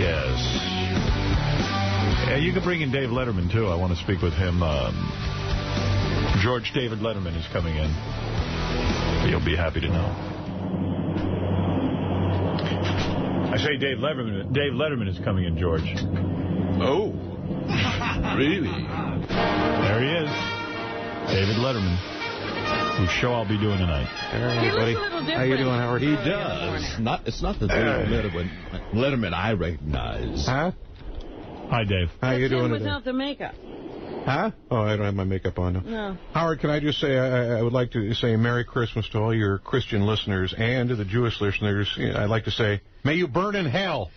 Yes. Yeah, you can bring in Dave Letterman, too. I want to speak with him. George David Letterman is coming in. You'll be happy to know. I say Dave Letterman is coming in, George. Oh. Really? There he is. David Letterman. Whose show I'll be doing tonight. Hey, buddy. How you doing, Howard? He does. It's not the David Letterman I recognize. Huh? Hi, Dave. How you doing today? Without the makeup. Huh? Oh, I don't have my makeup on now. No. Howard, can I just say, I would like to say Merry Christmas to all your Christian listeners and to the Jewish listeners. I'd like to say, may you burn in hell.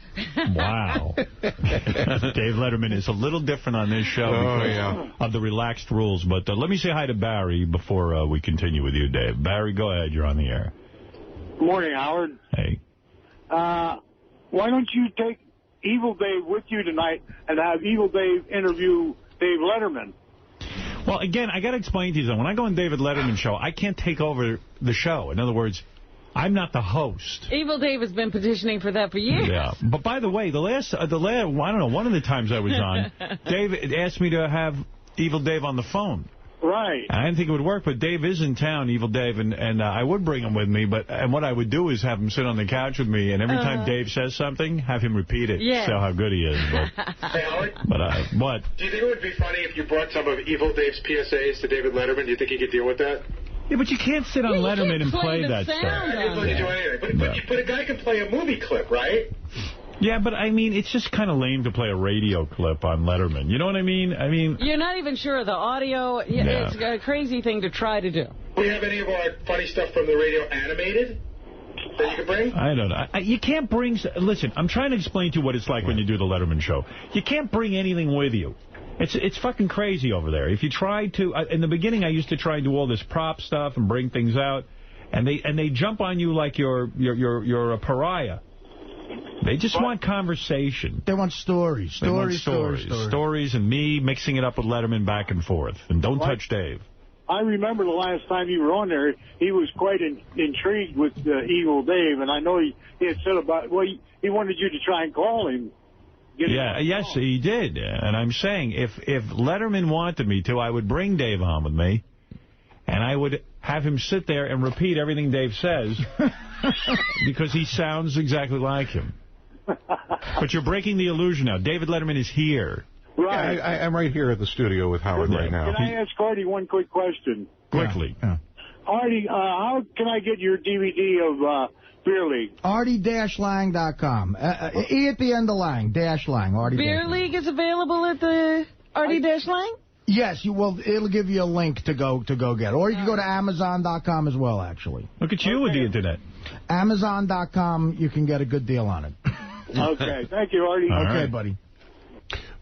Wow. Dave Letterman is a little different on this show because of the relaxed rules. But let me say hi to Barry before we continue with you, Dave. Barry, go ahead. You're on the air. Good morning, Howard. Hey. Why don't you take Evil Dave with you tonight and have Evil Dave interview Dave Letterman? Well, again, I got to explain to you something. When I go on David Letterman's show, I can't take over the show. In other words, I'm not the host. Evil Dave has been petitioning for that for years. Yeah. But by the way, the last I don't know, one of the times I was on, Dave asked me to have Evil Dave on the phone. Right. I didn't think it would work, but Dave is in town, Evil Dave, and I would bring him with me. And what I would do is have him sit on the couch with me, and every time Dave says something, have him repeat it. Yeah. See how good he is. But, hey, Howard? But what? Do you think it would be funny if you brought some of Evil Dave's PSAs to David Letterman? Do you think he could deal with that? Yeah, but you can't sit on Letterman and play that stuff. But a guy can play a movie clip, right? Yeah, but I mean, it's just kind of lame to play a radio clip on Letterman. You know what I mean? You're not even sure of the audio. It's a crazy thing to try to do. Do you have any of our funny stuff from the radio animated that you can bring? I don't know. You can't bring... Listen, I'm trying to explain to you what it's like when you do the Letterman show. You can't bring anything with you. It's fucking crazy over there. If you try to... in the beginning, I used to try and do all this prop stuff and bring things out, and they jump on you like you're a pariah. They just want conversation. They want stories. Stories and me mixing it up with Letterman back and forth. And don't touch Dave. I remember the last time you were on there, he was quite intrigued with Evil Dave, and I know he had said about, well, he wanted you to try and call him. Yes, he did. And I'm saying, if Letterman wanted me to, I would bring Dave on with me, and I would have him sit there and repeat everything Dave says, because he sounds exactly like him. But you're breaking the illusion now. David Letterman is here. Right. Yeah, I'm right here at the studio with Howard right now. Can I ask Artie one quick question? Quickly. Yeah. Artie, how can I get your DVD of Beer League? Artie-Lang.com. E at the end of Lang, -Lang. Artie Beer League is available at the Artie-Lang? Yes, it'll give you a link to go get it. Or you can go to Amazon.com as well, actually. Look at you with the Internet. Amazon.com, you can get a good deal on it. Okay, thank you, Artie. Okay, buddy.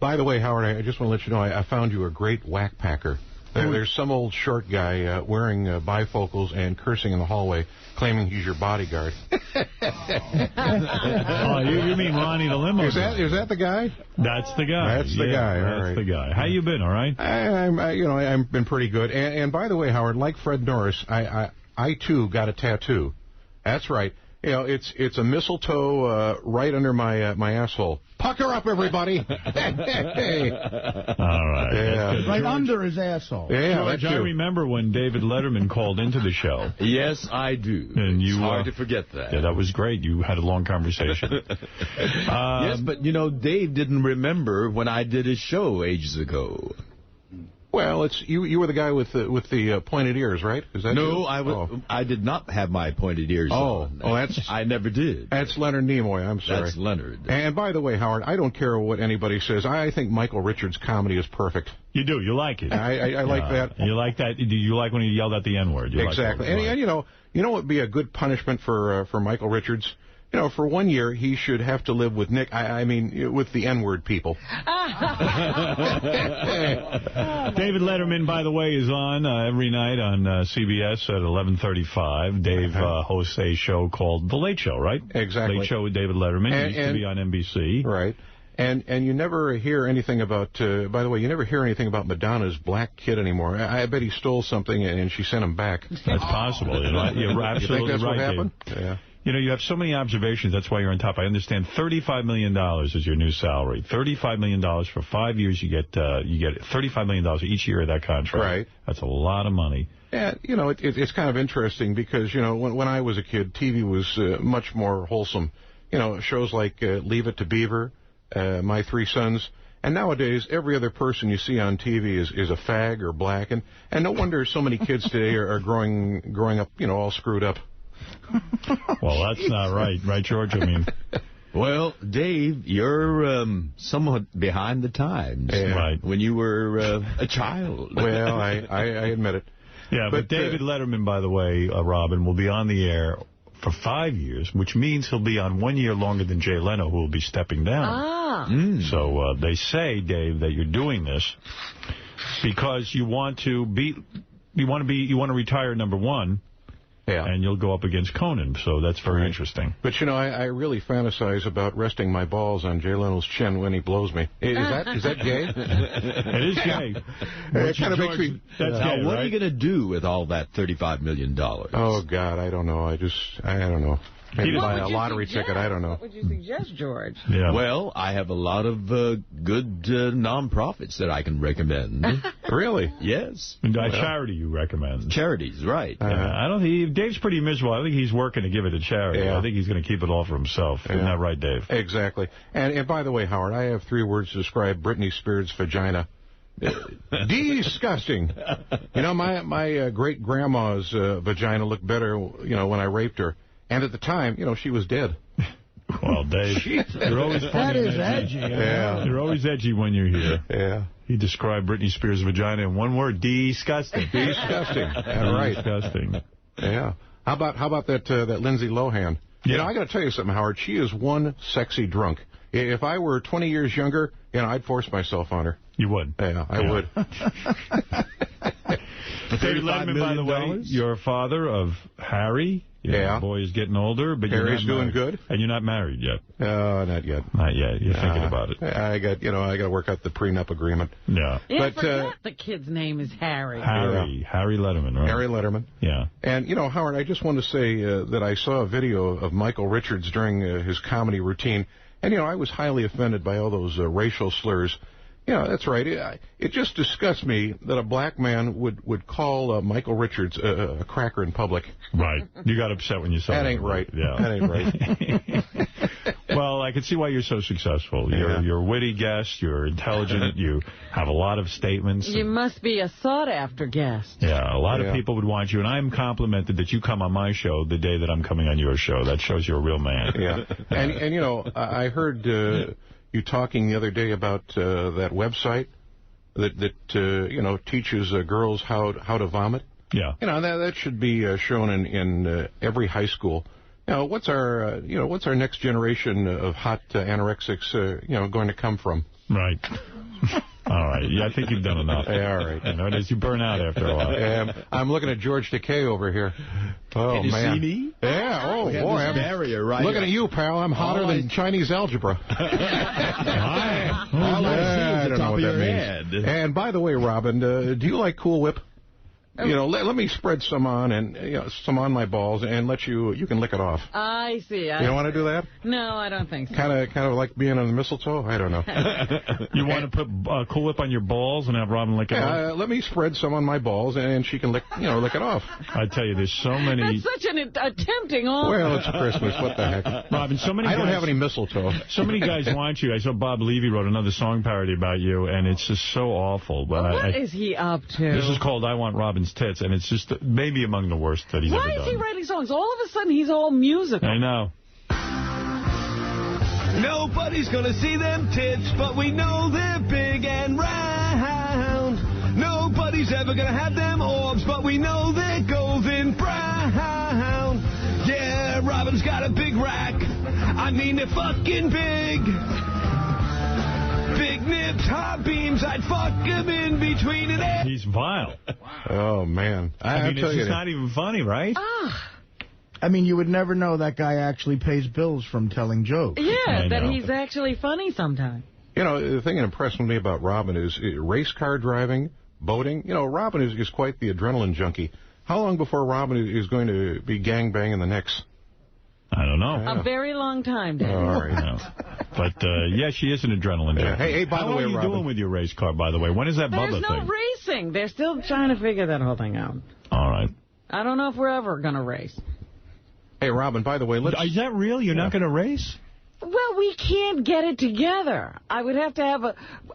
By the way, Howard, I just want to let you know, I found you a great whack packer. There's some old short guy wearing bifocals and cursing in the hallway, claiming he's your bodyguard. Oh, you mean Ronnie the limo? Is that the guy? That's the guy. That's the guy. All right. That's the guy. How you been? All right. I've been pretty good. And by the way, Howard, like Fred Norris, I too got a tattoo. That's right. You know, it's a mistletoe right under my asshole. Pucker up, everybody. Hey. All right. Yeah. Right under his asshole. Yeah, George, I remember when David Letterman called into the show. Yes, I do. And it's hard to forget that. Yeah, that was great. You had a long conversation. Yes, but, Dave didn't remember when I did his show ages ago. Well, it's you were the guy with the pointed ears, right? Is that no, you? I did not have my pointed ears on. I never did. That's Leonard Nimoy. I'm sorry. That's Leonard. And by the way, Howard, I don't care what anybody says. I think Michael Richards' comedy is perfect. You do. You like it. I like that. You like that? Do you like when he yelled out the N-word? Exactly. And you know what would be a good punishment for Michael Richards? For 1 year, he should have to live with Nick. I mean, with the N-word people. David Letterman, by the way, is on every night on CBS at 11:35. Dave hosts a show called The Late Show, right? Exactly. Late Show with David Letterman. He used to be on NBC. Right. And you never hear anything about, by the way, you never hear anything about Madonna's black kid anymore. I bet he stole something and she sent him back. That's possible. You're absolutely you think that's right, what happened? Dave. Yeah. You know, you have so many observations. That's why you're on top. I understand $35 million is your new salary. $35 million for 5 years. You get $35 million each year of that contract. Right. That's a lot of money. Yeah, you know, it's kind of interesting because, you know, when I was a kid, TV was much more wholesome. You know, shows like Leave It to Beaver, My Three Sons. And nowadays, every other person you see on TV is a fag or black. And no wonder so many kids today are growing up, you know, all screwed up. Well, that's not right. Right, George? I mean... Well, Dave, you're somewhat behind the times. Yeah. Right. When you were a child. Well, I admit it. Yeah, but David Letterman, by the way, Robin, will be on the air for 5 years, which means he'll be on 1 year longer than Jay Leno, who will be stepping down. So they say, Dave, that you're doing this because you want to retire number one. Yeah. And you'll go up against Conan, so that's very interesting. But, you know, I really fantasize about resting my balls on Jay Leno's chin when he blows me. Is that gay? It is gay. It kind of makes me... That's gay, what are you going to do with all that $35 million? Oh, God, I don't know. I don't know. Maybe buy a lottery ticket. I don't know. What would you suggest, George? Yeah. Well, I have a lot of good non-profits that I can recommend. Really? Yes. And charity you recommend? Charities, right. I don't think Dave's pretty miserable. I think he's working to give it to charity. Yeah. I think he's going to keep it all for himself. Isn't that right, Dave? Exactly. And by the way, Howard, I have 3 words to describe Britney Spears' vagina. Disgusting. You know, my great-grandma's vagina looked better, you know, when I raped her. And at the time, you know, she was dead. Well, Dave, you're always funny. That is edgy. Yeah. You're always edgy when you're here. Yeah. He described Britney Spears' vagina in one word: disgusting. Disgusting. Right. Disgusting. Yeah. How about that Lindsay Lohan? Yeah. You know, I got to tell you something, Howard. She is one sexy drunk. If I were 20 years younger, you know, I'd force myself on her. You would? Yeah, I would. David Letterman, by the way, you're a father of Harry. The boy is getting older, but Harry's doing good. And you're not married yet. No, not yet. Not yet. You're thinking about it. I got to work out the prenup agreement. Yeah. I forgot the kid's name is Harry. Harry Letterman, right? Harry Letterman. Yeah. And, you know, Howard, I just want to say that I saw a video of Michael Richards during his comedy routine. And, you know, I was highly offended by all those racial slurs. You know, that's right. It just disgusts me that a black man would call Michael Richards a cracker in public. Right. You got upset when you saw that. That ain't right. Yeah. That ain't right. Well, I can see why you're so successful. You're a witty guest. You're intelligent. You have a lot of statements. You must be a sought-after guest. Yeah, a lot of people would want you. And I'm complimented that you come on my show the day that I'm coming on your show. That shows you're a real man. Yeah. And you know, I heard... you talking the other day about that website that you know, teaches girls how to vomit. Yeah. You know, that should be shown in every high school. You know, what's our next generation of hot anorexics you know, going to come from? Right. All right. Yeah, I think you've done enough. Yeah, all right. You know, you burn out after a while. I'm looking at George Takei over here. Oh, Can you man. see me? Yeah. Oh, boy. I'm barrier right looking at you, pal. I'm hotter than Chinese algebra. All I see is the top of your head. And by the way, Robin, do you like Cool Whip? You know, let me spread some on some on my balls and let you can lick it off. I see. You don't want to do that? No, I don't think so. Kind of like being on the mistletoe? I don't know. You want to put Cool Whip on your balls and have Robin lick it off? Let me spread some on my balls and she can lick it off. I tell you, there's so many. That's such a tempting offer. Well, it's Christmas. What the heck? Robin, I don't have any mistletoe. So many guys want you. I saw Bob Levy wrote another song parody about you, and it's just so awful. But what is he up to? This is called I Want Robin's Tits, and it's just maybe among the worst that he's ever done. Why is he writing songs? All of a sudden, he's all musical. I know. Nobody's gonna see them tits, but we know they're big and round. Nobody's ever gonna have them orbs, but we know they're golden brown. Yeah, Robin's got a big rack. I mean, they're fucking big. Big nips, hot beams, I'd fuck him in between an egg. He's vile. Oh, man. I mean, it's not even funny, right? I mean, you would never know that guy actually pays bills from telling jokes. Yeah, that he's actually funny sometimes. You know, the thing that impressed me about Robin is race car driving, boating. You know, Robin is quite the adrenaline junkie. How long before Robin is going to be gangbanging the Knicks? I don't know. A very long time, Dave. All right. Yeah. But, yeah, she is an adrenaline junkie. Hey, by the way, how are you Robin, doing with your race car, by the way? When is that Bubba thing? There's no racing. They're still trying to figure that whole thing out. All right. I don't know if we're ever going to race. Hey, Robin, by the way, Is that real? You're not going to race? Well, we can't get it together. I would have to have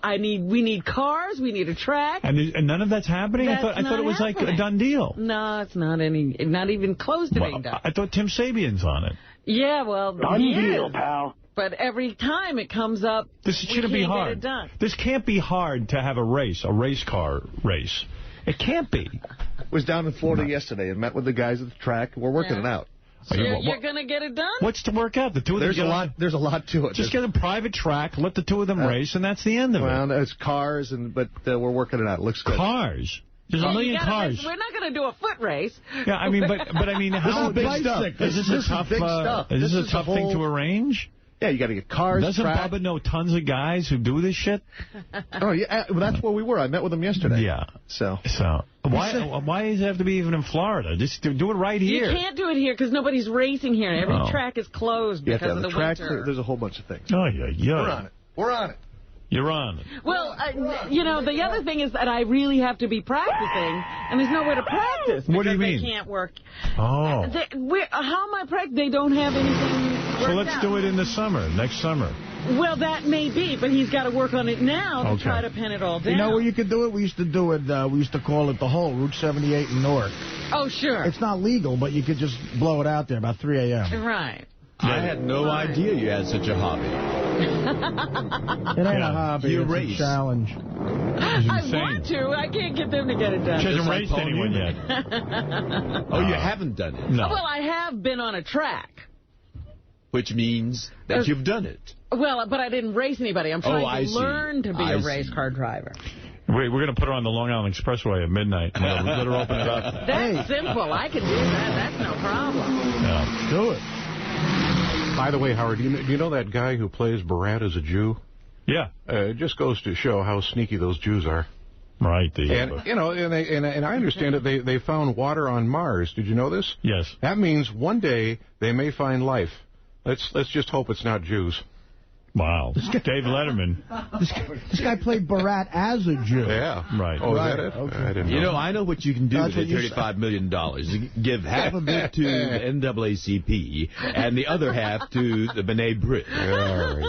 we need cars, we need a track. And none of that's happening? I thought it was happening. like a done deal. No, it's not even close to being done. I thought Tim Sabian's on it. Yeah, well, done deal, pal. But every time it comes up, this shouldn't be hard. Get it done. This can't be hard to have a race car race. It can't be. Was down in Florida yesterday and met with the guys at the track. We're working it out. So you're going to get it done? What's to work out? The two of them. There's a lot to it. Just get a private track, let the two of them race, and that's the end of it. Well, it's cars, but we're working it out. It looks good. Cars? There's a million cars. We're not going to do a foot race. Yeah, I mean, but I mean, how big stuff? Is this a tough Is this a tough thing to arrange? Yeah, you got to get cars. Doesn't Bubba know tons of guys who do this shit? Oh yeah, well, that's where we were. I met with him yesterday. Yeah. So why does it have to be even in Florida? Just do it right here. You can't do it here because nobody's racing here. Every track is closed because of the winter. There's a whole bunch of things. Oh yeah. We're on it. We're on it. You're on it. Well, the other thing is that I really have to be practicing, and there's nowhere to practice. What do you mean? They can't work. Oh. How am I practicing? They don't have anything So let's do it in the summer, next summer. Well, that may be, but he's got to work on it now to try to pin it all down. You know where you could do it? We used to do it, we used to call it the hole, Route 78 in Newark. Oh, sure. It's not legal, but you could just blow it out there about 3 a.m. Right. I had no idea you had such a hobby. It ain't a hobby, it's a challenge. I want to. I can't get them to get it done. She hasn't raced anyone yet. Oh, you haven't done it? No. Well, I have been on a track. Which means that you've done it. Well, but I didn't race anybody. I'm trying to learn to be a race car driver. We're going to put her on the Long Island Expressway at midnight. Let her open it up. That's simple. I can do that. That's no problem. Yeah. Do it. By the way, Howard, do you know that guy who plays Barat as a Jew? Yeah. It just goes to show how sneaky those Jews are. Right. And I understand that they found water on Mars. Did you know this? Yes. That means one day they may find life. Let's just hope it's not Jews. Wow. Dave Letterman. This guy played Barat as a Jew. Yeah. Right. Oh, right. Is that it? Okay. I didn't know. I know what you can do with the $35 million. Give half of it to the NAACP and the other half to the B'nai B'rith. Right.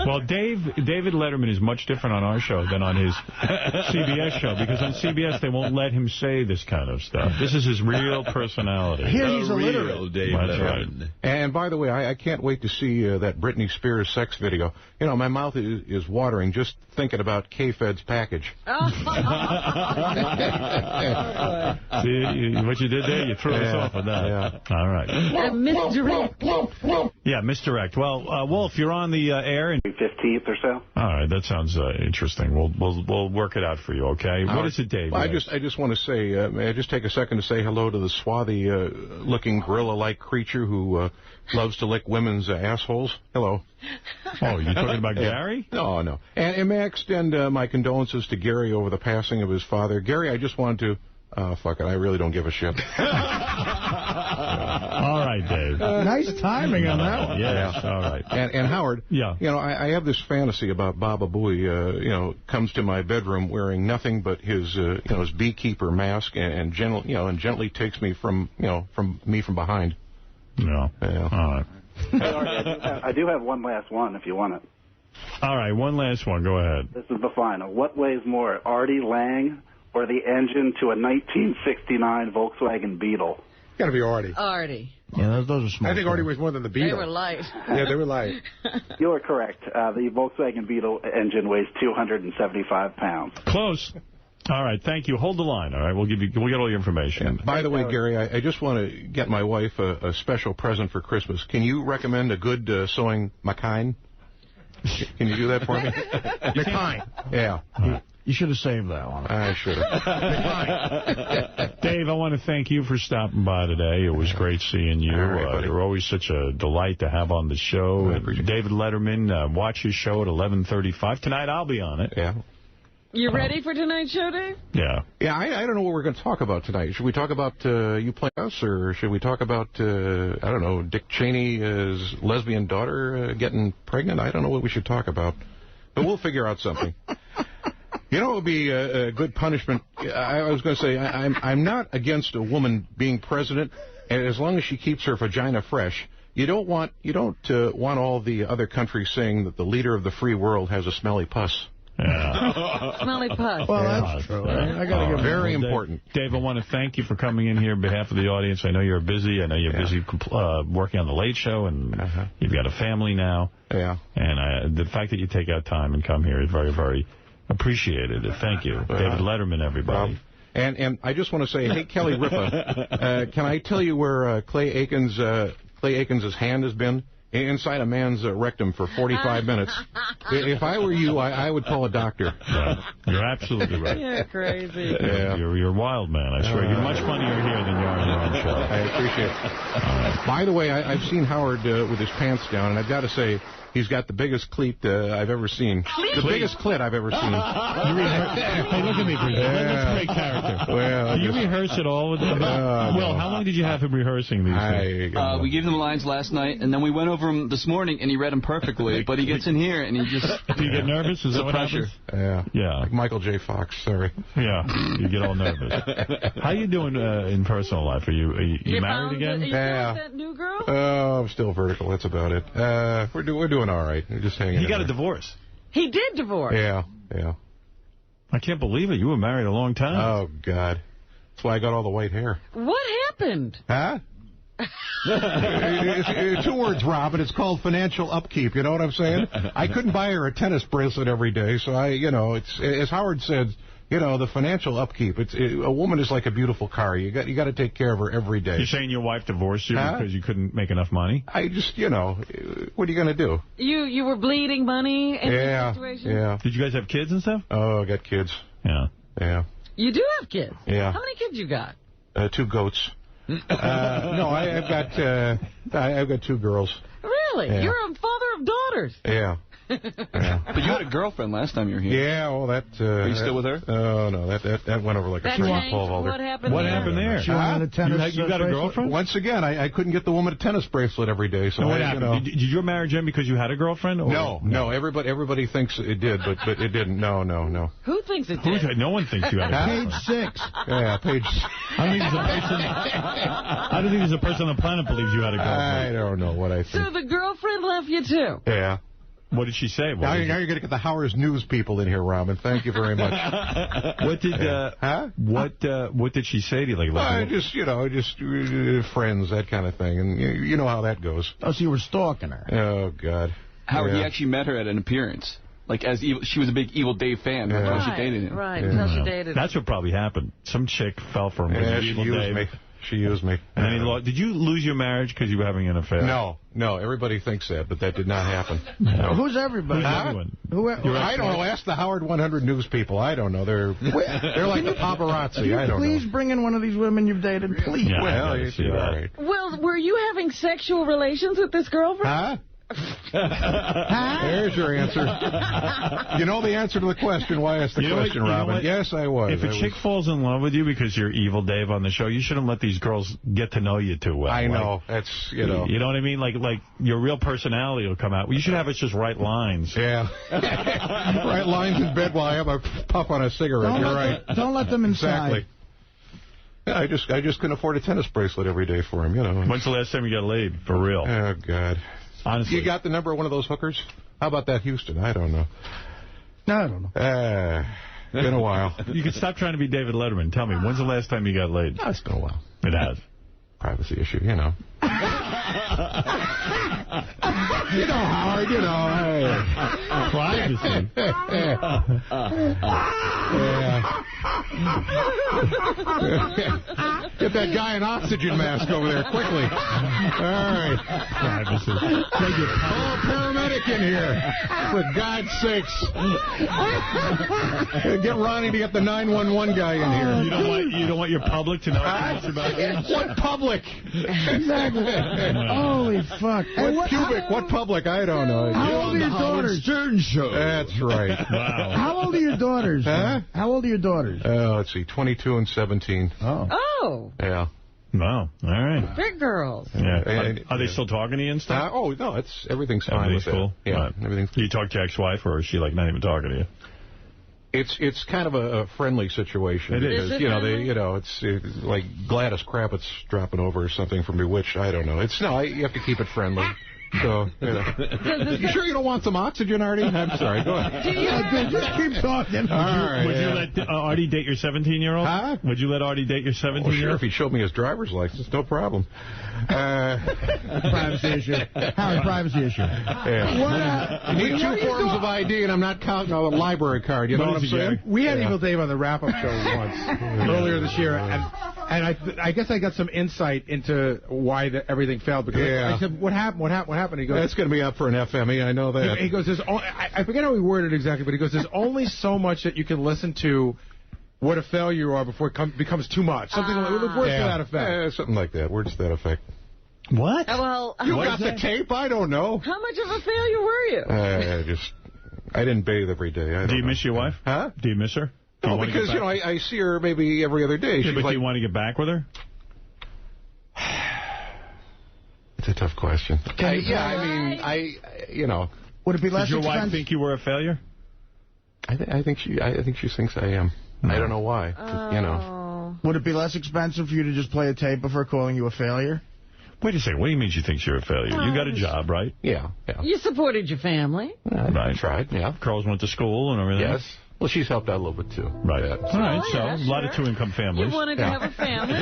Well, David Letterman is much different on our show than on his CBS show, because on CBS they won't let him say this kind of stuff. This is his real personality. Here he's illiterate. Dave Letterman. Right. And by the way, I can't wait to see that Britney Spears sex video. You know, my mouth is watering just thinking about K-Fed's package. See, what you did there? You threw us off with that. Yeah. All right. Misdirect. Yeah, misdirect. Well, Wolf, you're on the air. 15th or so. All right, that sounds interesting. We'll work it out for you, okay? What is it, Dave? Well, I just want to say, may I just take a second to say hello to the swarthy looking gorilla-like creature who loves to lick women's assholes. Hello. Oh, you talking about Gary? No. And may I extend my condolences to Gary over the passing of his father. Gary, I just wanted to... fuck it, I really don't give a shit. All right, Dave. Nice timing on that one. Yes, all right. And Howard, yeah. I have this fantasy about Baba Booey, comes to my bedroom wearing nothing but his beekeeper mask and gently takes me from behind. No. Yeah. All right. Hey, Artie, I do have one last one if you want it. All right, one last one. Go ahead. This is the final. What weighs more, Artie Lang or the engine to a 1969 Volkswagen Beetle? Got to be Artie. Artie. Yeah, those are small. I think Artie weighs more than the Beetle. They were light. Yeah, they were light. You are correct. The Volkswagen Beetle engine weighs 275 pounds. Close. All right, thank you. Hold the line, all right? We'll get all your information. And by the way, Gary, I just want to get my wife a special present for Christmas. Can you recommend a good sewing McKine? Can you do that for me? McKine. Yeah. You should have saved that one. I should have. Dave, I want to thank you for stopping by today. It was great seeing you. Right, you're always such a delight to have on the show. David Letterman, watch his show at 11:35. Tonight I'll be on it. Yeah. You ready for tonight's show, Dave? Yeah. Yeah, I don't know what we're going to talk about tonight. Should we talk about you playing us, or should we talk about, I don't know, Dick Cheney's lesbian daughter getting pregnant? I don't know what we should talk about, but we'll figure out something. You know, it would be a good punishment. I was going to say, I'm not against a woman being president, as long as she keeps her vagina fresh. You don't want all the other countries saying that the leader of the free world has a smelly puss. Yeah. Smelly puss. Well, that's true. I got to get very important. Dave, I want to thank you for coming in here on behalf of the audience. I know you're busy. I know you're busy working on the Late Show, and you've got a family now. Yeah. And the fact that you take out time and come here is very, very appreciated. Thank you. David Letterman, everybody. And I just want to say, hey, Kelly Ripa, can I tell you where Clay Aikens' hand has been? Inside a man's rectum for 45 minutes. If I were you, I would call a doctor. Yeah, you're absolutely right. You're crazy. Yeah. You're a wild man, I swear. You're much funnier here than you are on your own show. I appreciate it. By the way, I've seen Howard with his pants down, and I've got to say, he's got the biggest cleat I've ever seen. The biggest clit I've ever seen. Hey, look at me, Bruce. That's great character. Well, do you rehearse at all? Will, how long did you have him rehearsing these things? We gave him the lines last night, and then we went over them this morning, and he read them perfectly. But he gets in here, and he just... Do you get nervous? Is that what pressure? happens? Yeah. Like Michael J. Fox, sorry. Yeah, you get all nervous. How you doing in personal life? Are you married again? Are you found that new girl? Oh, I'm still vertical. That's about it. We're doing all right. We're just hanging. He got a divorce. He did divorce. Yeah. I can't believe it. You were married a long time. Oh, God. That's why I got all the white hair. What happened? Huh? It's 2 words, Robin. It's called financial upkeep. You know what I'm saying? I couldn't buy her a tennis bracelet every day, so it's as Howard said, the financial upkeep. A woman is like a beautiful car. You got to take care of her every day. You're saying your wife divorced you because you couldn't make enough money? I just, what are you going to do? You were bleeding money in this situation? Yeah. Did you guys have kids and stuff? Oh, I got kids. Yeah. You do have kids? Yeah. How many kids you got? 2 goats. No, I've got 2 girls. Really? Yeah. You're a father of daughters. Yeah. But you had a girlfriend last time you were here. Yeah, well, that... Are you still with her? Oh, no, that went over like a string pole holder. What happened there? She wanted a tennis you got a girlfriend? Once again, I couldn't get the woman a tennis bracelet every day. So what happened? Did your marriage end because you had a girlfriend? Or? No. Everybody thinks it did, but it didn't. No. Who thinks it did? No one thinks you had a girlfriend. Page 6. Yeah, page 6. I don't think there's a person on the planet believes you had a girlfriend. I don't know what I think. So the girlfriend left you, too? Yeah. What did she say? Now you're going to get the Howard's News people in here, Robin. Thank you very much. What did she say to you? Just friends, that kind of thing. And you know how that goes. Oh, so you were stalking her. Oh, God. Howard, he actually met her at an appearance. She was a big Evil Dave fan. That's why she dated him. Right, until she dated him. That's what probably happened. Some chick fell for him. Yeah, she used me. And then did you lose your marriage because you were having an affair? No. Everybody thinks that, but that did not happen. No. Who's everybody? Everyone? I don't know. Ask the Howard 100 News people. I don't know. They're like the paparazzi. I don't know. Please bring in one of these women you've dated, please. Yeah, well, you see that. Well, were you having sexual relations with this girlfriend? Huh? There's your answer. You know the answer to the question. Why ask the question, Robin? Yes, I was. If a chick falls in love with you because you're Evil Dave on the show, you shouldn't let these girls get to know you too well. I know. That's, You know what I mean? Like your real personality will come out. You should have us just write lines. Yeah. Write lines in bed while I have a puff on a cigarette. You're right. Don't let them inside. Exactly. Yeah, I just couldn't afford a tennis bracelet every day for him, When's the last time you got laid? For real? Oh, God. Honestly. You got the number of one of those hookers? How about that Houston? I don't know. No, I don't know. Been a while. You can stop trying to be David Letterman. Tell me, when's the last time you got laid? No, it's been a while. It has. Privacy issue, Howard, Privacy. Get that guy an oxygen mask over there, quickly. All right. Privacy. Call a paramedic in here, for God's sakes. Get Ronnie to get the 911 guy in here. You don't want your public to know anything about you? What public? Exactly. Holy fuck. What cubic? What public? I don't know. How old are your daughters? Stern Show. That's right. Wow. How old are your daughters? Huh? How old are your daughters? Let's see, 22 and 17. Oh. Yeah. Wow. All right. Big girls. Yeah. Are they still talking to you and stuff? Oh, no, everything's fine. Everything's cool? Yeah, Right. everything's Do you talk to your ex-wife, or is she, like, not even talking to you? It's kind of a friendly situation. It because, is. it's like Gladys Kravitz dropping over or something from Bewitched. I don't know. You have to keep it friendly. So, You sure you don't want some oxygen, Artie? I'm sorry. Go ahead. Just keep talking. Would you let Artie date your 17-year-old? Huh? Would you let Artie date your 17-year-old? Well, sure, if he showed me his driver's license, no problem. Privacy issue. Howard, privacy issue. Yeah. You need two forms of ID, and I'm not counting a library card. You know what I'm saying? We had Evil Dave on the wrap-up show once, earlier this year, and I guess I got some insight into why everything failed. Because I said, what happened? What happened? He goes, that's going to be up for an FME, I know that. He goes, I forget how he worded it exactly, but he goes, there's only so much that you can listen to what a failure you are before it becomes too much. Something like words to that effect. Yeah, something like that. Words to that effect. What? Well, you got the tape? I don't know. How much of a failure were you? I didn't bathe every day. Do you miss your wife? Huh? Do you miss her? No, because, I see her maybe every other day. Yeah, but do you want to get back with her? It's a tough question. Would it be less Does your wife expensive? think you were a failure? I think she thinks I am. I don't know why. Would it be less expensive for you to just play a tape of her calling you a failure? Wait a second. What do you mean she thinks you're a failure? You got a job, right? Yeah. You supported your family. I tried, yeah. Girls went to school and everything? Yes. Well, she's helped out a little bit, too. Right. All right, a lot of two-income families. You wanted to have a family.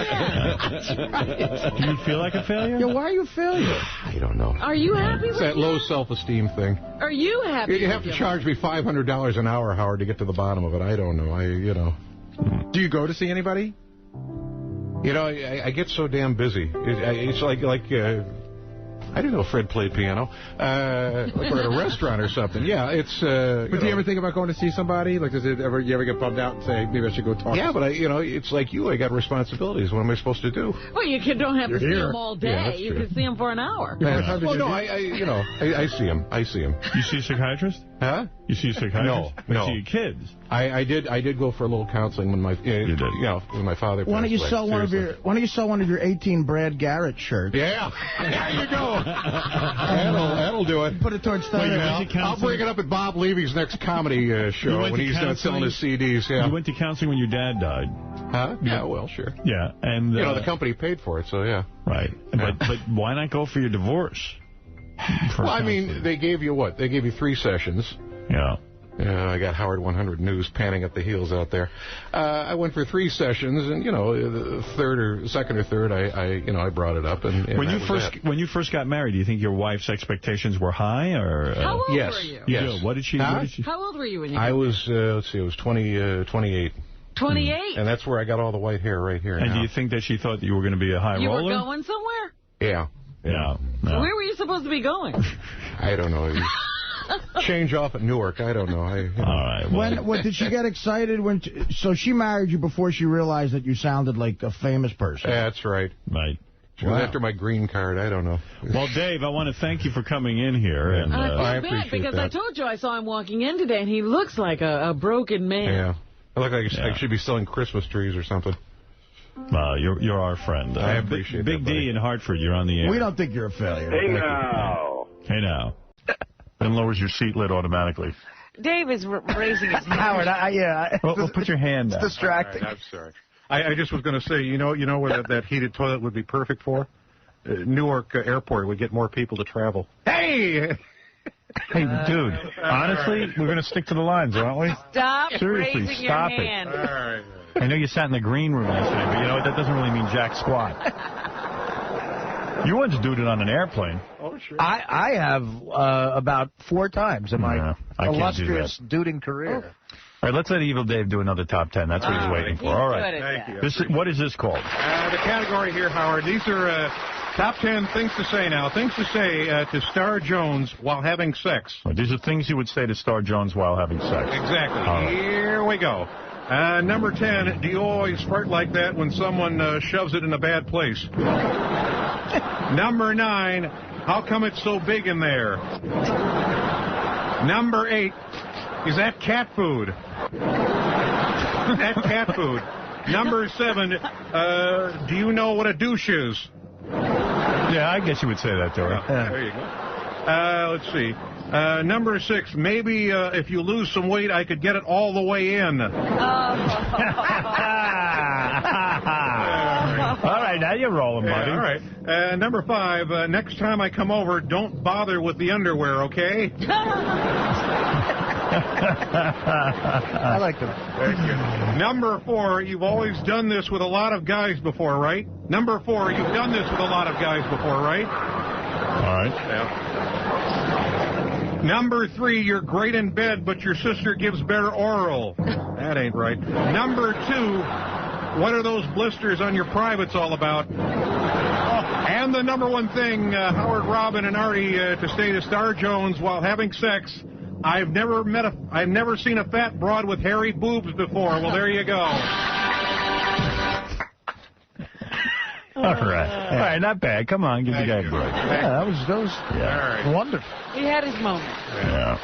Do you feel like a failure? Yeah, why are you a failure? I don't know. Are you happy with It's that low self-esteem thing. Are you happy You have to charge me $500 an hour, Howard, to get to the bottom of it. I don't know. Do you go to see anybody? I get so damn busy. It's like I didn't know Fred played piano. Like we're at a restaurant or something. Yeah, it's... But do you ever think about going to see somebody? Like, you ever get bummed out and say, maybe I should go talk? Yeah, but it's like you. I got responsibilities. What am I supposed to do? Well, you don't have to see them all day. Yeah, you can see them for an hour. Well, no, I see him. I see him. You see a psychiatrist? Huh? You see a psychiatrist? No. You see your kids? I did go for a little counseling when my when my father passed Why don't you sell one of your 18 Brad Garrett shirts? Yeah. There you go. That'll do it. Put it towards I'll bring it up at Bob Levy's next comedy show when he's done selling his CDs. Yeah. You went to counseling when your dad died. Huh? Yeah, well, sure. Yeah, and the company paid for it, so yeah. Right. But why not go for your divorce? Well, I mean, they gave you what? They gave you 3 sessions. Yeah. I got Howard 100 News panning at the heels out there. I went for 3 sessions, and the second or third, I brought it up. And when you first got married, do you think your wife's expectations were high, or? How old yes, were you? Yes. What did she? How old were you when you? I was. Let's see. I was 28. 28. And that's where I got all the white hair right here. And now. do you think that she thought that you were going to be a high roller? You were going somewhere? Yeah. Yeah. No. Where were you supposed to be going? I don't know. Change off at Newark. I don't know. All right. Well. When did she get excited? So she married you before she realized that you sounded like a famous person. That's right. Right. She was after my green card. I don't know. Well, Dave, I want to thank you for coming in here. And, I appreciate bad because that. I told you I saw him walking in today, and he looks like a broken man. Yeah. I look like I should be selling Christmas trees or something. You're our friend. I appreciate Big that, D in Hartford, you're on the air. We don't think you're a failure. Hey, now. Hey, now. Then lowers your seat lid automatically. Dave is raising his hand. Howard, Well, put your hand down. It's distracting. Right, I'm sorry. I just was going to say, you know where that heated toilet would be perfect for? Newark Airport would get more people to travel. Hey! Hey, dude, honestly, we're going to stick to the lines, aren't we? Stop Seriously, raising stop your hand. All right. I know you sat in the green room yesterday, but that doesn't really mean jack squat. You once duded on an airplane. Oh, sure. I have about 4 times in my illustrious duding career. All right, let's let Evil Dave do another top 10. That's what he's waiting for. All right. Thank you. What is this called? The category here, Howard, these are top 10 things to say now. Things to say to Star Jones while having sex. These are things you would say to Star Jones while having sex. Exactly. All right. Here we go. Number 10, do you always fart like that when someone shoves it in a bad place? Number 9, how come it's so big in there? Number 8, is that cat food? That cat food. Number 7, do you know what a douche is? Yeah, I guess you would say that to her. There you go. Let's see. Number 6, maybe if you lose some weight, I could get it all the way in. All right, now you're rolling, buddy. All right. Number 5, next time I come over, don't bother with the underwear, okay? I like them. Very good. Number 4, you've always done this with a lot of guys before, right? Number 4, you've done this with a lot of guys before, right? All right. Yeah. Number 3, you're great in bed, but your sister gives better oral. That ain't right. Number 2, what are those blisters on your privates all about? And the number 1 thing, Howard, Robin, and Artie, to stay to Star Jones while having sex. I've never seen a fat broad with hairy boobs before. Well, there you go. All right, not bad. Come on, give the guy a break. Yeah, that was wonderful. He had his moment. Yeah.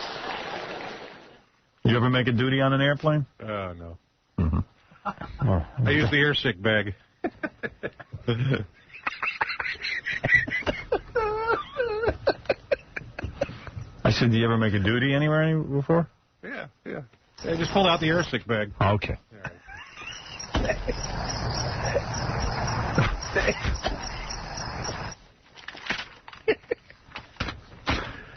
You ever make a duty on an airplane? No. Mm-hmm. I use the airsick bag. I said, do you ever make a duty anywhere before? Yeah. I just pulled out the airsick bag. Okay.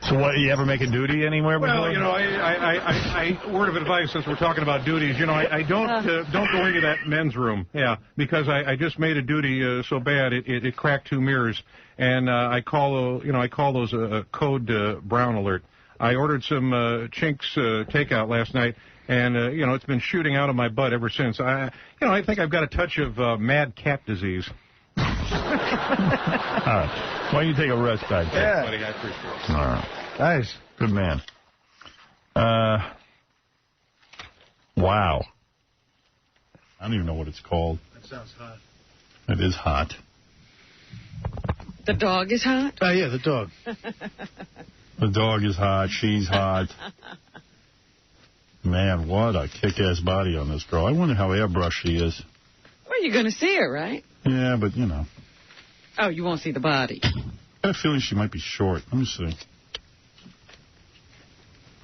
So what, you ever make a duty anywhere before? Well, you know, I word of advice since we're talking about duties, you know, I don't go into that men's room, because I just made a duty so bad it cracked 2 mirrors, and I call those a code brown alert. I ordered some Chinks takeout last night, and it's been shooting out of my butt ever since. I think I've got a touch of mad cat disease. All right. Why don't you take a rest back there? Yeah, buddy, I appreciate it. All right. Nice. Good man. Wow. I don't even know what it's called. That sounds hot. It is hot. The dog is hot? Oh, yeah, the dog. The dog is hot. She's hot. Man, what a kick-ass body on this girl. I wonder how airbrushed she is. Well, you're going to see her, right? Yeah, but, you know. Oh, you won't see the body. I have a feeling she might be short. Let me see.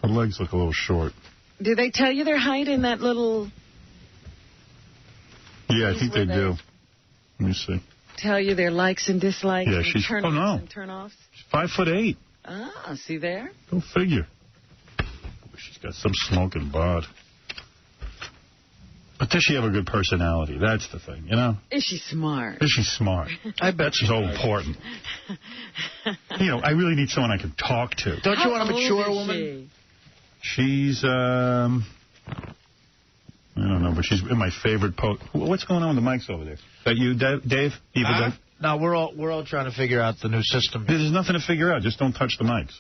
Her legs look a little short. Do they tell you their height in that little... Yeah, I think they do. Let me see. Tell you their likes and dislikes? Yeah, and she's... turn-offs and turn-offs? She's 5'8". Ah, see there? Go figure. She's got some smoking bod. But does she have a good personality? That's the thing, you know? Is she smart? Is she smart? I bet she's so important. You know, I really need someone I can talk to. Don't you want a mature woman? She's, I don't know, but she's in my favorite post. What's going on with the mics over there? Is that you, Dave? No, we're all trying to figure out the new system. There's nothing to figure out. Just don't touch the mics.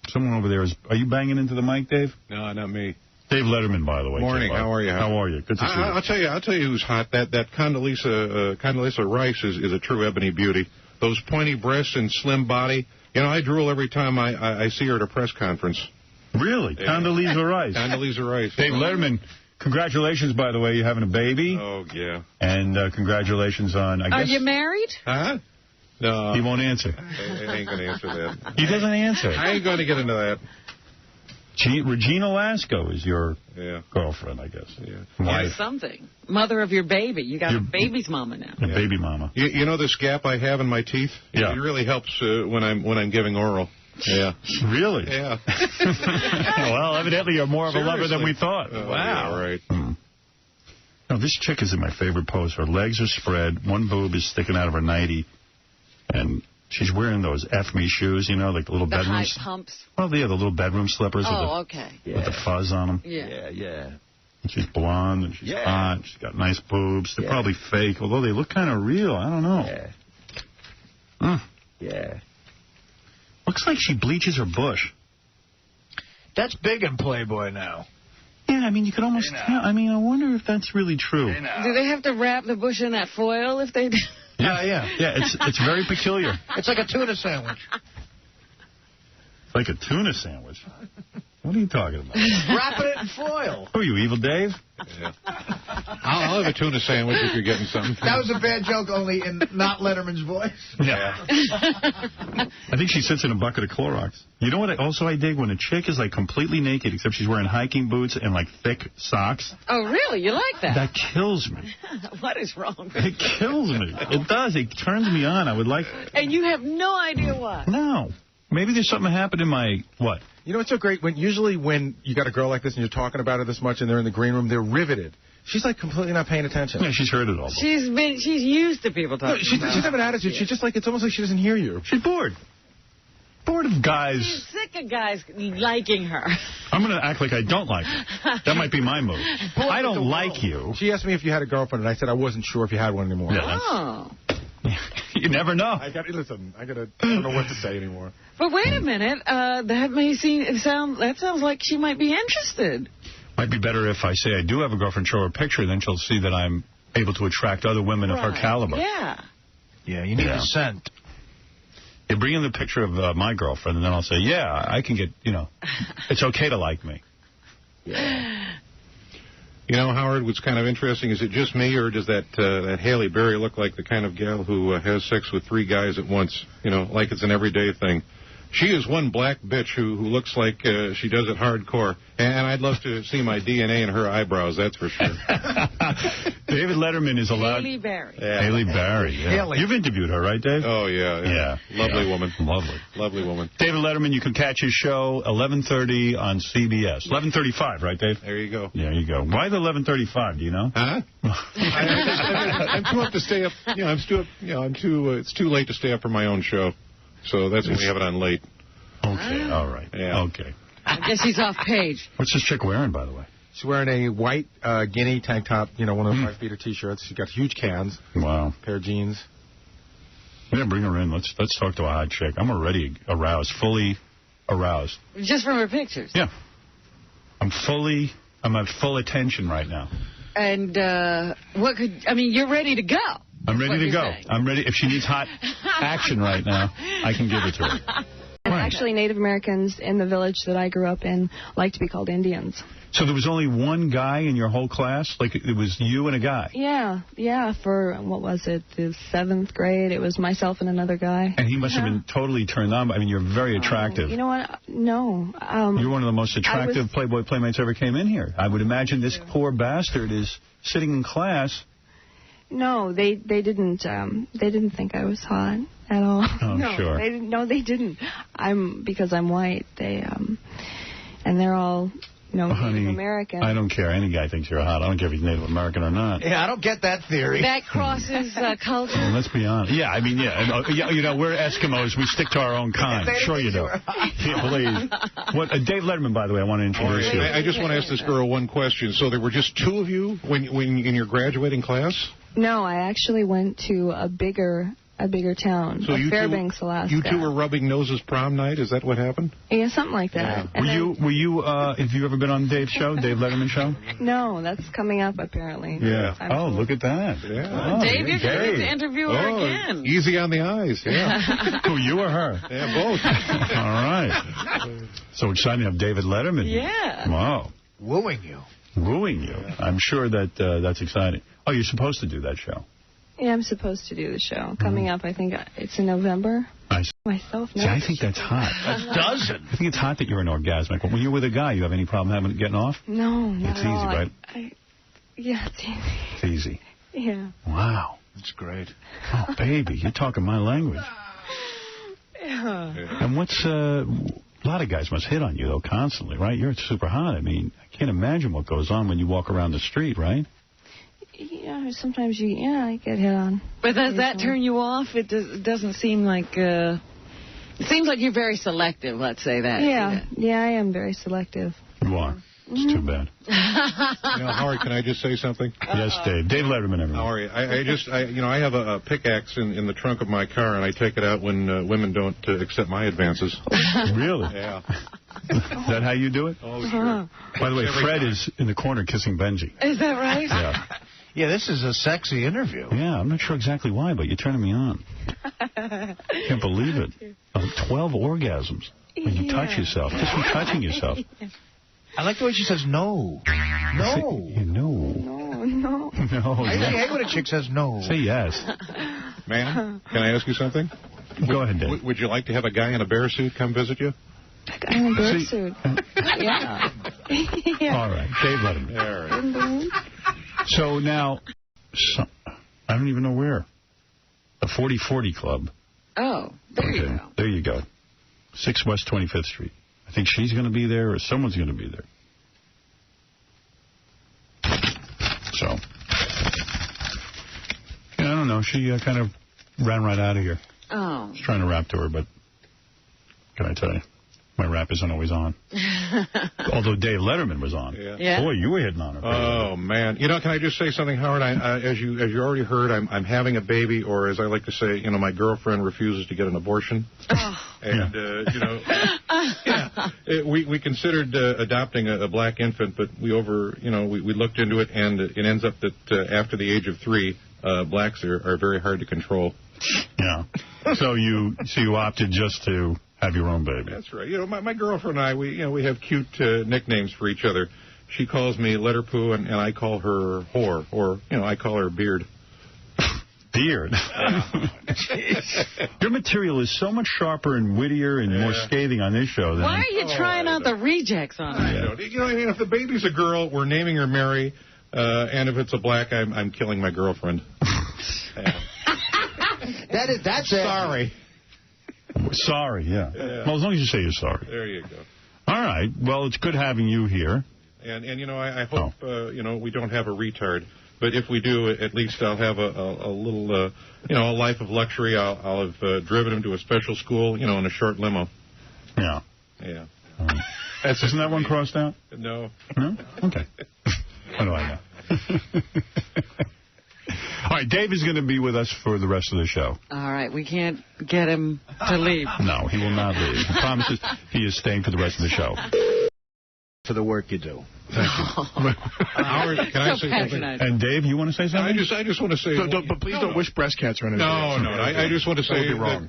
Someone over there is... Are you banging into the mic, Dave? No, not me. Dave Letterman, by the way. Morning. How are you? How are you? Good to see you. I'll tell you who's hot. That Condoleezza Rice is a true ebony beauty. Those pointy breasts and slim body. You know, I drool every time I see her at a press conference. Really? Yeah. Condoleezza Rice. Condoleezza Rice. Dave Letterman, congratulations, by the way. You're having a baby. Oh, yeah. And congratulations on, I guess... Are you married? Huh? No. He won't answer. I ain't going to answer that. He doesn't answer. I ain't going to get into that. Regina Lasco is your girlfriend, I guess. Yeah. Wife. Something. Mother of your baby. You got a baby's mama now. A baby mama. You know this gap I have in my teeth? Yeah. It really helps when I'm giving oral. Yeah. Really? Yeah. Well, evidently you're more of a lover than we thought. Wow. Yeah, right. No, this chick is in my favorite pose. Her legs are spread. One boob is sticking out of her nightie. And she's wearing those F-me shoes, you know, like the little bedroom... The high pumps? Well, yeah, the little bedroom slippers okay. With the fuzz on them. Yeah. And she's blonde, and she's hot. She's got nice boobs. They're probably fake, although they look kind of real. I don't know. Yeah. Looks like she bleaches her bush. That's big in Playboy now. Yeah, I mean, you could almost tell. I mean, I wonder if that's really true. Do they have to wrap the bush in that foil if they do? Yeah. It's very peculiar. It's like a tuna sandwich. Like a tuna sandwich. What are you talking about? Wrapping it in foil. Who are you, Evil Dave? Yeah. I'll have a tuna sandwich if you're getting something. That was a bad joke, only in not Letterman's voice. Yeah. I think she sits in a bucket of Clorox. You know what I dig? When a chick is like completely naked, except she's wearing hiking boots and like thick socks. Oh, really? You like that? That kills me. What is wrong? It kills me. It does. It turns me on. I would like... And you have no idea why. No. Maybe there's something that happened in my... What? You know what's so great? Usually when you got a girl like this and you're talking about her this much and they're in the green room, they're riveted. She's like completely not paying attention. Yeah, she's heard it all. She's used to people talking she doesn't have an attitude. Yeah. She's just like, it's almost like she doesn't hear you. She's bored. Bored of guys. She's sick of guys liking her. I'm going to act like I don't like her. That might be my move. I don't like you. She asked me if you had a girlfriend, and I said I wasn't sure if you had one anymore. Yeah, You never know. I don't know what to say anymore. But wait a minute. That sounds like she might be interested. Might be better if I say I do have a girlfriend, show her a picture, then she'll see that I'm able to attract other women of her caliber. Yeah. Yeah, you need a scent. You bring in the picture of my girlfriend, and then I'll say, yeah, I can get, it's okay to like me. Yeah. You know, Howard, what's kind of interesting, is it just me, or does that Haley Berry look like the kind of gal who has sex with 3 guys at once, like it's an everyday thing? She is one black bitch who looks like she does it hardcore. And I'd love to see my DNA in her eyebrows, that's for sure. David Letterman is allowed... Haley Berry. Yeah. Haley Berry, yeah. Haley. You've interviewed her, right, Dave? Oh, yeah. Lovely woman. Lovely woman. David Letterman, you can catch his show 11:30 on CBS. 11:35, right, Dave? There you go. There you go. Why the 11:35, do you know? Huh? I'm too up to stay up. It's too late to stay up for my own show. So that's when we have it on late. Okay, all right. Yeah. Okay. I guess he's off page. What's this chick wearing, by the way? She's wearing a white Guinea tank top, one of those 5-feeder T-shirts. She's got huge cans. Wow. Pair of jeans. Yeah, bring her in. Let's talk to a hot chick. I'm already aroused, fully aroused. Just from her pictures? Yeah. I'm at full attention right now. And you're ready to go. I'm ready to go. I'm ready. If she needs hot action right now, I can give it to her. And actually, Native Americans in the village that I grew up in like to be called Indians. So there was only one guy in your whole class? Like, it was you and a guy? Yeah. For, what was it, the 7th grade, it was myself and another guy. And he must have been totally turned on. I mean, you're very attractive. You know what? No. You're one of the most attractive Playboy Playmates ever came in here. I would imagine this poor bastard is sitting in class. No, they didn't think I was hot at all. Oh, no, sure. They didn't. Because I'm white. And they're all, Native American. I don't care. Any guy thinks you're hot. I don't care if he's Native American or not. Yeah, I don't get that theory. That crosses culture. Well, let's be honest. Yeah, I mean, yeah. We're Eskimos. We stick to our own kind. Sure you do. Yeah, please. Dave Letterman, by the way, I want to introduce you. I just want to ask this girl one question. So there were just 2 of you when in your graduating class? No, I actually went to a bigger town, Fairbanks, Alaska. You 2 were rubbing noses prom night? Is that what happened? Yeah, something like that. Yeah. Were you? Have you ever been on Dave's show, Dave Letterman show? No, that's coming up apparently. Yeah. Oh, look at that. Yeah. Dave, you're going to get to interview her again. Easy on the eyes. Yeah. Who, you or her? Yeah, both. All right. So exciting to have David Letterman. Yeah. Wow. Wooing you. I'm sure that's exciting. Oh, you're supposed to do that show. Yeah, I'm supposed to do the show. Coming up, I think it's in November. Myself, no. See, I think that's hot. That doesn't. I think it's hot that you're an orgasmic. When you're with a guy, you have any problem getting off? No, not It's at all. easy, right? Yeah, it's easy. It's easy. Yeah. Wow. That's great. Oh, baby, you're talking my language. Yeah. And a lot of guys must hit on you, though, constantly, right? You're super hot. I mean, I can't imagine what goes on when you walk around the street, right? Yeah, sometimes I get hit on. But does that turn you off? It doesn't seem like... It seems like you're very selective, let's say that. Yeah, I am very selective. You are. It's too bad. Howard, can I just say something? Yes, Dave. Dave Letterman, everyone. How are you? I have a pickaxe in the trunk of my car, and I take it out when women don't accept my advances. Really? Yeah. Is that how you do it? Oh, sure. By the way, Fred is in the corner kissing Benji. Is that right? Yeah. Yeah, this is a sexy interview. Yeah, I'm not sure exactly why, but you're turning me on. Can't believe it. 12 orgasms when you touch yourself, just from touching yourself. I like the way she says no. No. No. I hate when a chick says no. Say yes. Ma'am, can I ask you something? Go ahead, Dave. Would you like to have a guy in a bear suit come visit you? A guy in a bear suit. Yeah. All right, Dave Letterman. All right. So now, I don't even know where. The 4040 Club. Oh, there you go. There you go. 6 West 25th Street. I think she's going to be there or someone's going to be there. So, yeah, I don't know. She kind of ran right out of here. Oh. I was trying to rap to her, but can I tell you? My rap isn't always on. Although Dave Letterman was on. Yeah. Boy, you were hitting on her. Oh, man. You know, can I just say something, Howard? As you already heard, I'm having a baby, or as I like to say, you know, my girlfriend refuses to get an abortion. Oh. And, you know, we considered adopting a black infant, but we looked into it, and it ends up that after the age of 3, blacks are very hard to control. Yeah. So you opted just to have your own baby. That's right. You know, my girlfriend and I, we have cute nicknames for each other. She calls me Letter Poo, and I call her Whore, or, you know, I call her Beard. Beard? Your material is so much sharper and wittier and more scathing on this show. Why are you trying out the rejects on it? You know, I mean, if the baby's a girl, we're naming her Mary, and if it's a black, I'm killing my girlfriend. That's sorry. Sorry, yeah. Well, as long as you say you're sorry. There you go. All right. Well, it's good having you here. And you know, I hope, you know, we don't have a retard. But if we do, at least I'll have a little, you know, a life of luxury. I'll have driven him to a special school, you know, in a short limo. Yeah. Yeah. Isn't that one crossed out? No. No? Okay. What do I know? All right, Dave is going to be with us for the rest of the show. All right, we can't get him to leave. No, he will not leave. He promises he is staying for the rest of the show. For the work you do. Thank you. Howard, can I say something? And Dave, you want to say something? I just want to say... But please don't wish breast cancer on anyone. No. I just want to say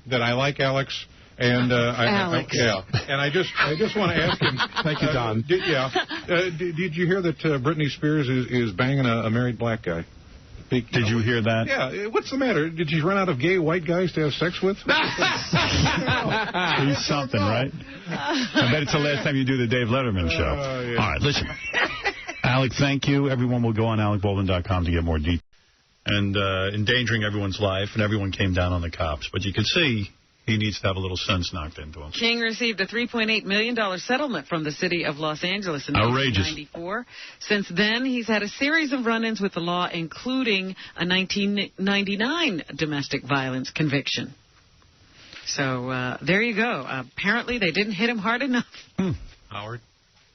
that I like Alex. And Alex. And I just want to ask him. Thank you, Don. Did you hear that Britney Spears is banging a married black guy? Did you hear that? Yeah. What's the matter? Did you run out of gay white guys to have sex with? He's something, right? I bet it's the last time you do the Dave Letterman show. Yeah. All right, listen. Alec, thank you. Everyone will go on AlecBaldwin.com to get more details. And endangering everyone's life, and everyone came down on the cops. But you can see he needs to have a little sense knocked into him. King received a $3.8 million settlement from the city of Los Angeles in 1994. Since then, he's had a series of run-ins with the law, including a 1999 domestic violence conviction. So there you go. Apparently, they didn't hit him hard enough. Howard?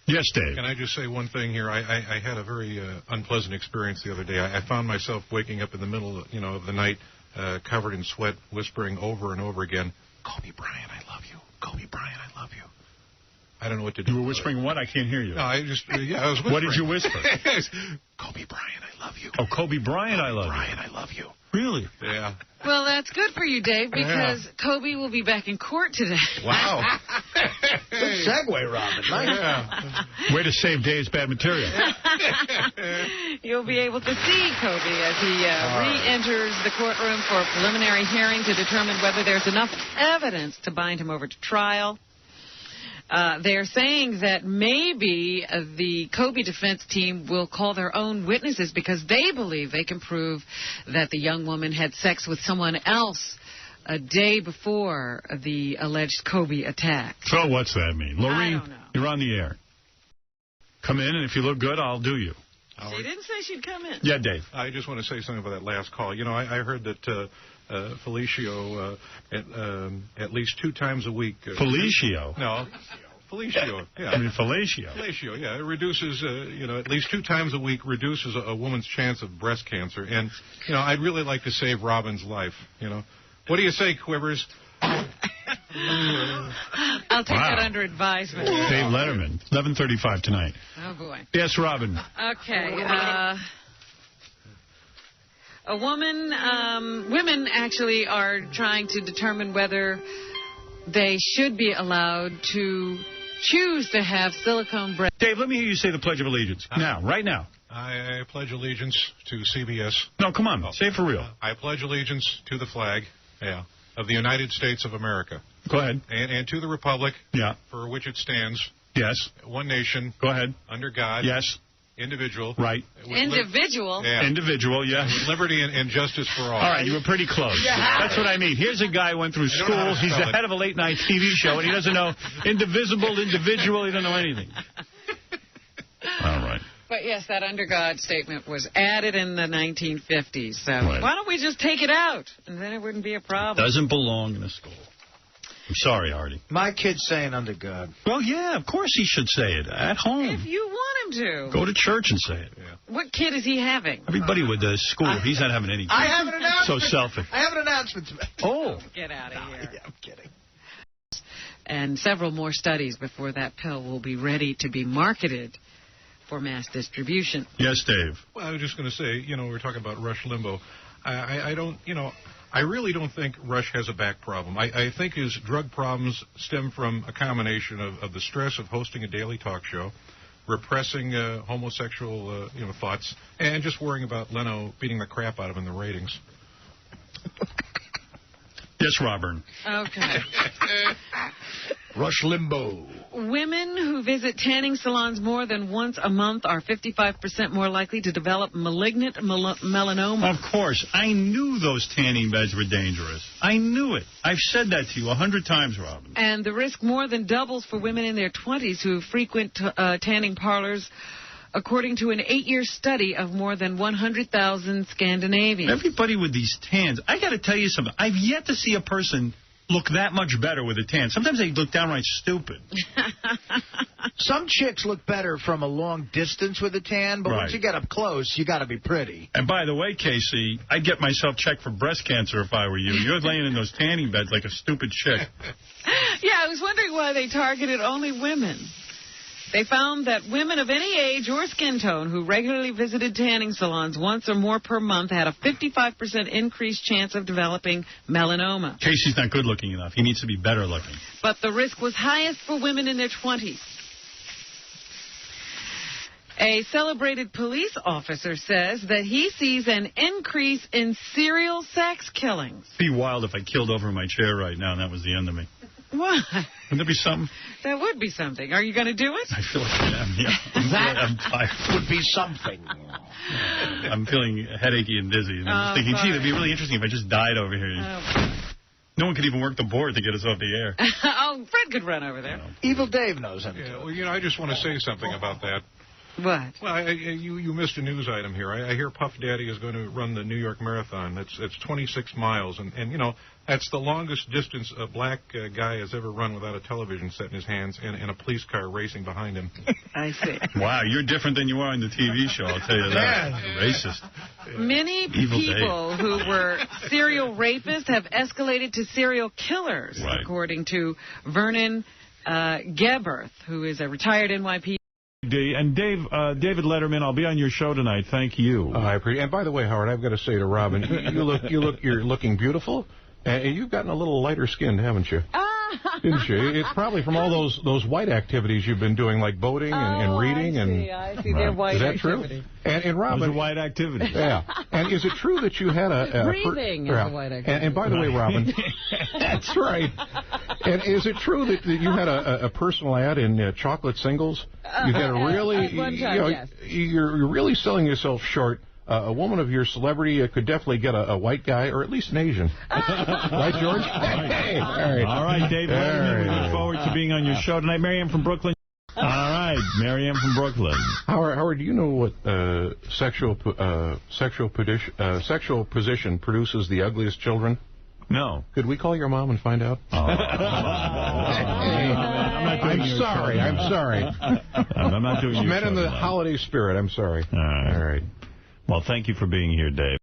Yes, Dave. Can I just say one thing here? I had a very unpleasant experience the other day. I found myself waking up in the middle of the night, covered in sweat, whispering over and over again, Kobe Bryant, I love you. Kobe Bryant, I love you. I don't know what to do. You were whispering what? I can't hear you. No, I was whispering. What did you whisper? Kobe Bryant, I love you. Oh, Kobe Bryant, I love you. Bryant, I love you. Really? Yeah. Well, that's good for you, Dave, because Kobe will be back in court today. Wow. Good segue, Robin. Nice. Yeah. Way to save Dave's bad material. You'll be able to see Kobe as he re-enters the courtroom for a preliminary hearing to determine whether there's enough evidence to bind him over to trial. They're saying that maybe the Kobe defense team will call their own witnesses because they believe they can prove that the young woman had sex with someone else a day before the alleged Kobe attack. So what's that mean? Lorene, I don't know. You're on the air. Come in, and if you look good, I'll do you. She didn't say she'd come in. Yeah, Dave. I just want to say something about that last call. You know, I heard that Felicio at least 2 times a week. Felicio? No. Felicio, yeah. I mean, fellatio. Fellatio, yeah. It reduces, at least 2 times a week reduces a woman's chance of breast cancer. And, I'd really like to save Robin's life, What do you say, Quivers? I'll take that under advisement. Dave Letterman, 11:35 tonight. Oh, boy. Yes, Robin. Okay. Women actually are trying to determine whether they should be allowed to choose to have silicone breasts. Dave, let me hear you say the Pledge of Allegiance. Now, right now. I pledge allegiance to CBS. No, come on. Say it for real. I pledge allegiance to the flag of the United States of America. Go ahead. And to the republic for which it stands. Yes. One nation. Go ahead. Under God. Yes. Individual. Right. Individual? Individual, yes. With liberty and justice for all. All right, you were pretty close. That's what I mean. Here's a guy who went through school. He's the head of a late-night TV show, and he doesn't know indivisible, individual. He doesn't know anything. All right. But, yes, that under God statement was added in the 1950s. So why don't we just take it out, and then it wouldn't be a problem. Doesn't belong in a school. I'm sorry, Artie. My kid's saying under God. Well, yeah, of course he should say it at home. If you want him to. Go to church and say it. Yeah. What kid is he having? Everybody with the school, he's not having any kids. I have an announcement. So selfish. I have an announcement to make. Oh. Get out of here. Yeah, I'm kidding. And several more studies before that pill will be ready to be marketed for mass distribution. Yes, Dave. Well, I was just going to say, we're talking about Rush Limbaugh. I really don't think Rush has a back problem. I think his drug problems stem from a combination of the stress of hosting a daily talk show, repressing homosexual thoughts, and just worrying about Leno beating the crap out of him in the ratings. Yes, Robert. Okay. Rush Limbaugh. Women who visit tanning salons more than once a month are 55% more likely to develop malignant melanoma. Of course. I knew those tanning beds were dangerous. I knew it. I've said that to you 100 times, Robin. And the risk more than doubles for women in their 20s who frequent tanning parlors, according to an 8-year study of more than 100,000 Scandinavians. Everybody with these tans, I got to tell you something. I've yet to see a person look that much better with a tan. Sometimes they look downright stupid. Some chicks look better from a long distance with a tan, but once you get up close, you got to be pretty. And by the way, Casey, I'd get myself checked for breast cancer if I were you. You're laying in those tanning beds like a stupid chick. Yeah, I was wondering why they targeted only women. They found that women of any age or skin tone who regularly visited tanning salons once or more per month had a 55% increased chance of developing melanoma. Casey's not good looking enough. He needs to be better looking. But the risk was highest for women in their 20s. A celebrated police officer says that he sees an increase in serial sex killings. It'd be wild if I killed over my chair right now and that was the end of me. What? Wouldn't that be something? That would be something. Are you going to do it? I feel like I am, yeah. I'm tired. Would be something. I'm feeling headachy and dizzy. And I'm just thinking, gee, it'd be really interesting if I just died over here. No one could even work the board to get us off the air. Oh, Fred could run over there. Evil Dave knows him. Yeah, well, I just want to say something about that. What? Well, you missed a news item here. I hear Puff Daddy is going to run the New York Marathon. It's 26 miles, and that's the longest distance a black guy has ever run without a television set in his hands and a police car racing behind him. I see. Wow, you're different than you are on the TV show, I'll tell you that. Racist. Many people who were serial rapists have escalated to serial killers, according to Vernon Geberth, who is a retired NYPD. And David Letterman, I'll be on your show tonight. Thank you. I appreciate. And by the way, Howard, I've got to say to Robin, you're looking beautiful, and you've gotten a little lighter skinned, haven't you? Didn't you? It's probably from all those white activities you've been doing, like boating and reading. I see. They're white activity. True? And Robin, those are white activities. Yeah. And is it true that you had breathing is a white activity? And by the way, Robin, that's right. And is it true that you had a personal ad in Chocolate Singles? You had a really, one time, yes. You're really selling yourself short. A woman of your celebrity could definitely get a white guy, or at least an Asian. Right, George? Hey, all right, Dave. We look forward to being on your show tonight. Marianne from Brooklyn. All right, Marianne from Brooklyn. Howard, do you know what sexual position produces the ugliest children? No. Could we call your mom and find out? I'm sorry. I'm not doing your show men in the tonight. holiday spirit. I'm sorry. All right. Well, thank you for being here, Dave.